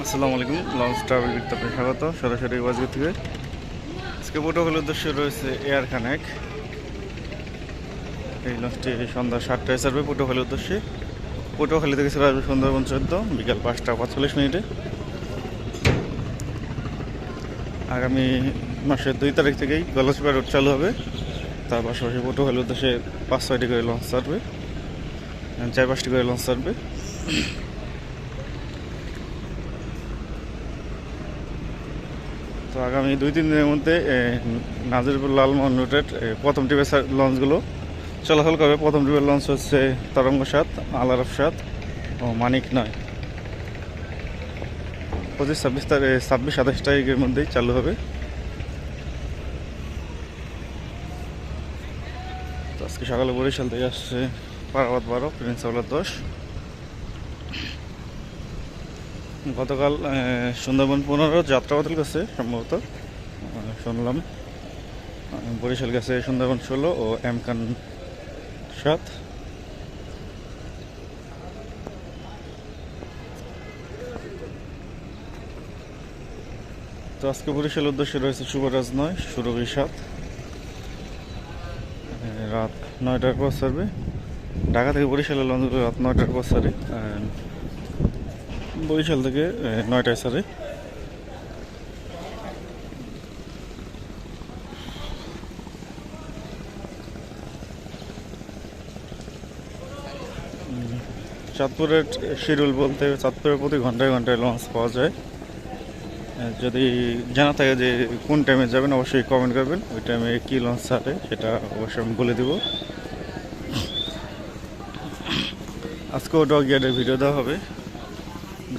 আসসালামু আলাইকুম, launch travel বিজ্ঞাপনে স্বাগত। সরাসরি ওয়াজগা থেকে আজকে পটুয়াখালীর উদ্দেশ্যে রয়েছে এয়ার কানেক্ট। এই লঞ্চটি সন্ধ্যা 7টায় ছাড়বে পটুয়াখালীর উদ্দেশ্যে। পটুয়াখালী থেকে ছেড়ে আসবে সুন্দরবন 14 বিকাল 5টা 45 মিনিটে। আগামী মাসের 2 তারিখ থেকেই গলসিপা রুট চালু হবে। তার পাশাপাশি পটুয়াখালীর উদ্দেশ্যে 5-6টি করে লঞ্চ ছাড়বে, 4-5টি করে লঞ্চ ছাড়বে। তো আগামী 2-3 দিনের মধ্যে নাজিরপুর লালমোহন রুটের প্রথম ট্রিপের লঞ্চগুলো চলাচল করবে। প্রথম ট্রিপের লঞ্চ হচ্ছে তরঙ্গ 7, আলারফ 7 ও মানিক 9। 25-26 তারিখের মধ্যেই চালু হবে। তো আজকে সকালে বরিশাল থেকে আসছে পারাবাদ 12, প্রিন্স আওলাদ 10। গতকাল সুন্দরবন 15 যাত্রা বাতিল করছে সম্ভবত, শুনলাম। বরিশাল গেছে সুন্দরবন 16 ও এমকান 7। তো আজকে বরিশাল উদ্দেশ্যে রয়েছে শুভরাজ 9, সুরভি 7, রাত 9টার পর ছাড়বে। ঢাকা থেকে বরিশালের লঞ্চগুলো রাত 9টার পর ছাড়ে, বরিশাল থেকে 9টায় ছাড়ে। চাঁদপুরের শিডিউল বলতে চাঁদপুরের প্রতি ঘন্টায় ঘন্টায় লঞ্চ পাওয়া যায়। যদি জানা থাকে যে কোন টাইমে যাবেন অবশ্যই কমেন্ট করবেন, ওই টাইমে কী লঞ্চ ছাড়ে সেটা অবশ্যই আমি বলে দেব। আজকেও ডগ ইয়ার্ডের ভিডিও দেওয়া হবে,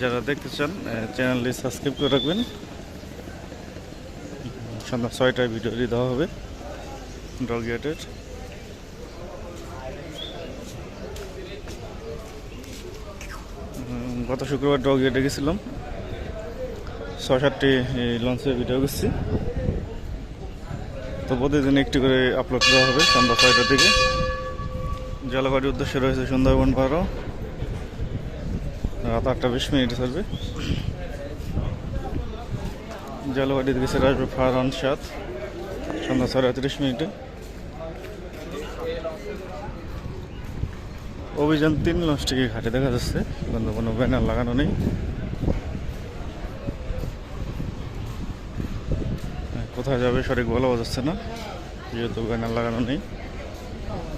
যারা দেখতে চান চ্যানেলটি সাবস্ক্রাইব করে রাখবেন। সন্ধ্যা 6টায় ভিডিওটি দেওয়া হবে ডগ ইয়ার্ডের। গত শুক্রবার ডগ ইয়ার্ডে গেছিলাম, 6-7টি লঞ্চের ভিডিও করছি। তো প্রতিদিন একটি করে আপলোড দেওয়া হবে সন্ধ্যা 6টা থেকে। জলবাড়ির উদ্দেশ্যে রয়েছে সুন্দরবন 12, রাত 8টা 20 মিনিটে ছাড়বে। জলবাড়ি থেকে ছেড়ে আসবে ফারহান 7, সন্ধ্যা 6টা 30 মিনিটে। অভিযান 3 লঞ্চটিকে ঘাটে দেখা যাচ্ছে, কিন্তু কোনো ব্যানার লাগানো নেই। কোথায় যাবে সঠিক বলা যাচ্ছে না, যেহেতু ব্যানার লাগানো নেই।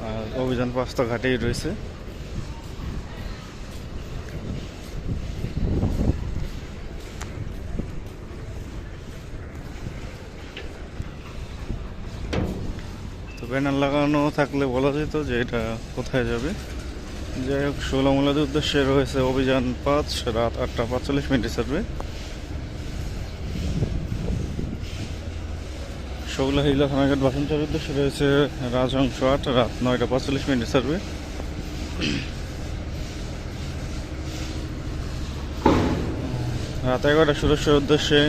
আর অভিযান 5টা ঘাটেই রয়েছে। তো ব্যানার লাগানো থাকলে বলা যেত যে এটা কোথায় যাবে। যাই হোক, ষোলামূলাদের উদ্দেশ্যে রয়েছে অভিযান 5, রাত 8টা 45 মিনিটে ছাড়বে। শৌলা হিলা থানাঘাট বাসনচারের উদ্দেশ্যে রয়েছে রাজহংস 8, রাত 9টা 45 মিনিটে ছাড়বে। রাত 11টা সুরেশ্বরের উদ্দেশ্যে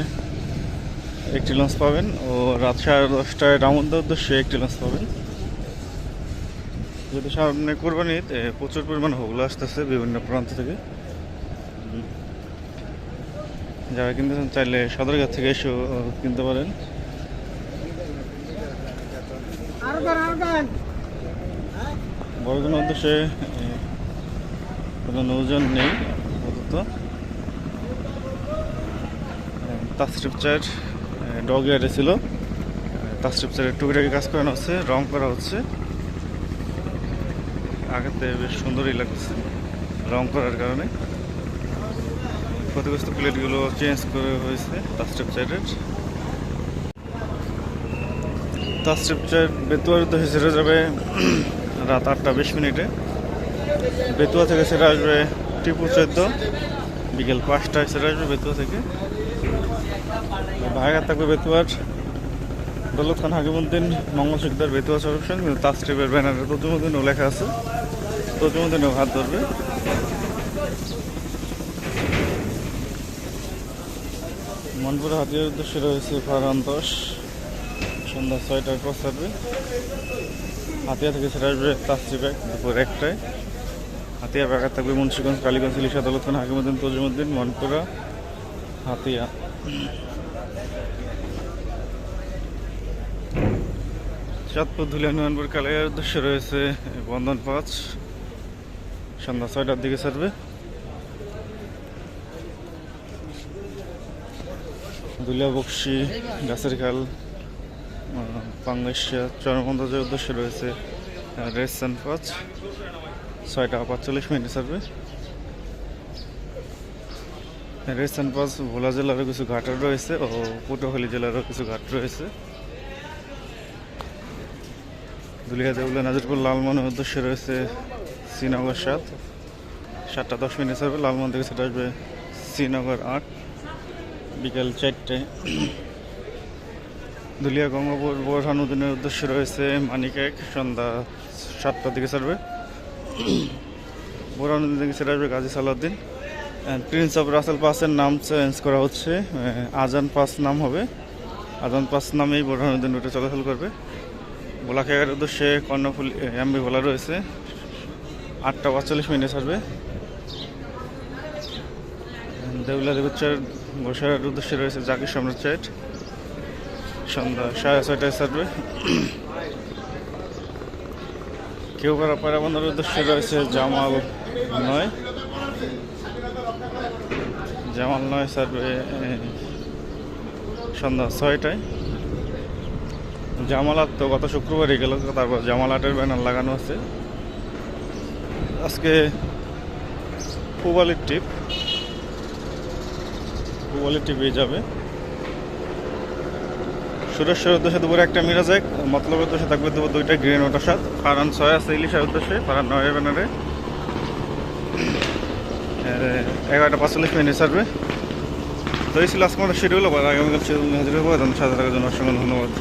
একটি লঞ্চ পাবেন ও রাত 10:30টায় রামুদ্দার উদ্দেশ্যে একটি লঞ্চ পাবেন। যদি সামনে কোরবানিতে প্রচুর পরিমাণ হোগলা আসতেছে বিভিন্ন প্রান্ত থেকে, যারা কিনতে চান চাইলে সদরঘাট থেকে এসেও কিনতে পারেন। বড়জনের উদ্দেশ্যে কোনো নৌযান নেই আপাতত। তাসরিফ চার ডগ ইয়ার্ডে ছিল, তাসরিফ চারের টুকিটাকি কাজ করানো হচ্ছে, রং করা হচ্ছে। আগেতে বেশ সুন্দরই লাগছে রং করার কারণে। ক্ষতিগ্রস্ত প্লেটগুলো চেঞ্জ করে হয়েছে তাসরিফ চারের। তাসরিফ চার বেতুয়ার উদ্দেশ্যে ছেড়ে যাবে রাত 8টা 20 মিনিটে। বেতুয়া থেকে ছেড়ে আসবে টিপু 14, বিকেল 5টায় ছেড়ে আসবে বেতুয়া থেকে। ভাইঘাট থাকবে বেতুয়ার দৌলত খান হাকিমুদ্দিন মঙ্গল শিকদার বেতুয়া সরপশন, কিন্তু তাসরিফের ব্যানারে তজুমুদ্দিনও লেখা আছে, তজুমুদ্দিনও হাত ধরবে। মনপুরা হাতিয়ার উদ্দেশ্যে রয়েছে ফারহান 10, সন্ধ্যা 6টার পর ছাড়বে। হাতিয়া থেকে ছেড়ে আসবে তাসরিফ 1, দুপুর 1টায়। হাতিয়া ব্যাঘাত থাকবে মুন্সিগঞ্জ, কালীগঞ্জ, ইলিশা, দৌলত খান হাকিমুদ্দিন, তজুমুদ্দিন, মনপুরা, হাতিয়া। চাঁদপুর ধুলিয়া নুয়ানপুর কালিয়ার উদ্দেশ্যে রয়েছে বন্ধন 5, সন্ধ্যা 6টার দিকে ছাড়বে। ধুলিয়া বক্সি গাছের খাল পাঙ্গাসিয়া চরমন্দাজের উদ্দেশ্যে রয়েছে রেসান 5, 6টা 45 ছাড়বে। রেসান 5 ভোলা জেলারও কিছু ঘাট রয়েছে ও পটুয়াখালী জেলারও কিছু ঘাট রয়েছে। ধুলিয়া দেউলা নাজিরপুর লালমনের উদ্দেশ্যে রয়েছে শ্রীনগর 7, 7টা 10 ছাড়বে। লালমন থেকে সেটা আসবে শ্রীনগর 8, বিকাল 4টায়। ধুলিয়া গঙ্গাপুর বোরহানুদ্দিনের উদ্দেশ্যে রয়েছে মানিক 1, সন্ধ্যা 7টার দিকে ছাড়বে। বোরহানুদ্দিন থেকে সেটা আসবে গাজী সালাউদ্দিন। প্রিন্স অফ রাসেল পাসের নাম চেঞ্জ করা হচ্ছে, আজান পাস নাম হবে। আজান পাস নামেই বোরহানুদ্দিন রুটে চলাচল করবে। ভোলাখাইয়ের উদ্দেশ্যে কর্ণফুল এমবি ভোলা রয়েছে, 8টা 45 ছাড়বে। দেউলা দেবুচ্চার বসার উদ্দেশ্যে রয়েছে জাকির সম্রাট 8, সন্ধ্যা 6:30টায় ছাড়বে। কেউপাড়া পায়রাবন্দরের উদ্দেশ্যে রয়েছে জামাল 9, জামাল 9 ছাড়বে সন্ধ্যা 6টায়। জামালাত তো গত শুক্রবারই গেল, তারপর জামালাটের ব্যানার লাগানো আছে। আজকে পুবালির টিপে যাবে। সুরেশ্বরের উদ্দেশ্যে দুপুরে একটা মিরাজ 1, মতলবের উদ্দেশ্যে থাকবে দুপুর 2টা গ্রিন ওটা 7, ফারান 6 আছে ইলিশের উদ্দেশ্যে, ফারান 9 ব্যানারে 11টা 45 ছাড়বে। তো এই ছিল আজকে আমাদের শিডিউল। আবার আগামীকাল শিডিউল হাজির হবো। সাথে থাকার জন্য অসংখ্য ধন্যবাদ।